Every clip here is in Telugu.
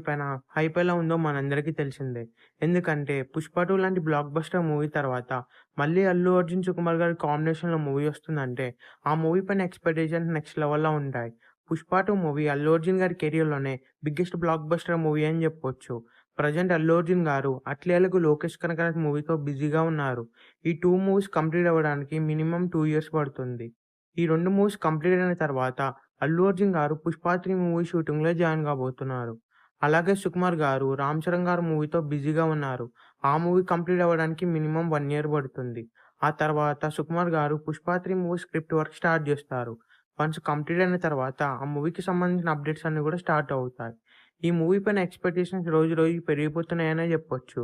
పైన హైప్ ఎలా ఉందో మనందరికీ తెలిసిందే. ఎందుకంటే 'పుష్ప 2' లాంటి బ్లాక్ బస్టర్ మూవీ తర్వాత మళ్ళీ అల్లు అర్జున్, సుకుమార్ గారి కాంబినేషన్‌లో మూవీ వస్తుందంటే ఆ మూవీ పైన ఎక్స్‌పెక్టేషన్స్ నెక్స్ట్ లెవెల్‌లో ఉంటాయి. 'పుష్ప 2' మూవీ అల్లు అర్జున్ గారి కెరియర్‌లోనే బిగ్గెస్ట్ బ్లాక్ బస్టర్ మూవీ అని చెప్పొచ్చు. ప్రెజెంట్ అల్లు అర్జున్ గారు 'అట్లే అలుగు లోకేష్ కనకరాజ్' మూవీతో బిజీగా ఉన్నారు. ఈ 2 మూవీస్ కంప్లీట్ అవ్వడానికి మినిమమ్ 2 ఇయర్స్ పడుతుంది. ఈ 2 మూవీస్ కంప్లీట్ అయిన తర్వాత అల్లు అర్జున్ గారు 'పుష్ప 3' మూవీ షూటింగ్‌లో జాయిన్ కాబోతున్నారు. అలాగే సుకుమార్ గారు 'రామ్ చరణ్' గారి మూవీతో బిజీగా ఉన్నారు. ఆ మూవీ కంప్లీట్ అవ్వడానికి మినిమమ్ 1 ఇయర్ పడుతుంది. ఆ తర్వాత సుకుమార్ గారు 'Pushpa 3' movie script work start చేస్తారు. వన్స్ కంప్లీట్ అయిన తర్వాత ఆ మూవీకి సంబంధించిన అప్డేట్స్ అన్నీ కూడా స్టార్ట్ అవుతాయి. ఈ మూవీ పైన ఎక్స్‌పెక్టేషన్స్ రోజు రోజుకి పెరిగిపోతున్నాయనే చెప్పొచ్చు.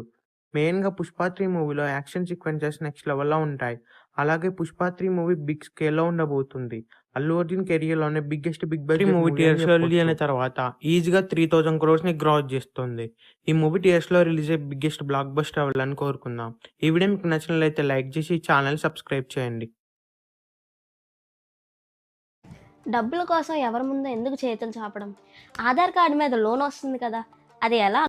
మెయిన్‌గా 'పుష్ప 3' మూవీలో యాక్షన్ సీక్వెన్సెస్ నెక్స్ట్ లెవెల్‌లో ఉంటాయి. అలాగే 'పుష్ప 3' మూవీ బిగ్ స్కేల్‌లో ఉండబోతుంది. అల్లు అర్జున్ కెరియర్‌లోనే బిగ్గెస్ట్ బిగ్ బడ్జెట్ మూవీ థియేటర్స్‌లో రిలీజ్ అయిన తర్వాత ఈజీగా 3000 క్రోర్స్‌ని క్రాస్ చేస్తుంది. ఈ మూవీ థియేటర్స్‌లో రిలీజ్ అయ్యే బిగ్గెస్ట్ బ్లాక్ బస్టర్ అవ్వాలని కోరుకుందాం. ఈ వీడియో మీకు నచ్చినట్లయితే లైక్ చేసి ఛానల్ సబ్స్క్రైబ్ చేయండి. డబ్బుల కోసం ఎవరి ముందు ఎందుకు చేతులు చాపడం? ఆధార్ కార్డ్ మీద లోన్ వస్తుంది కదా! అది ఎలా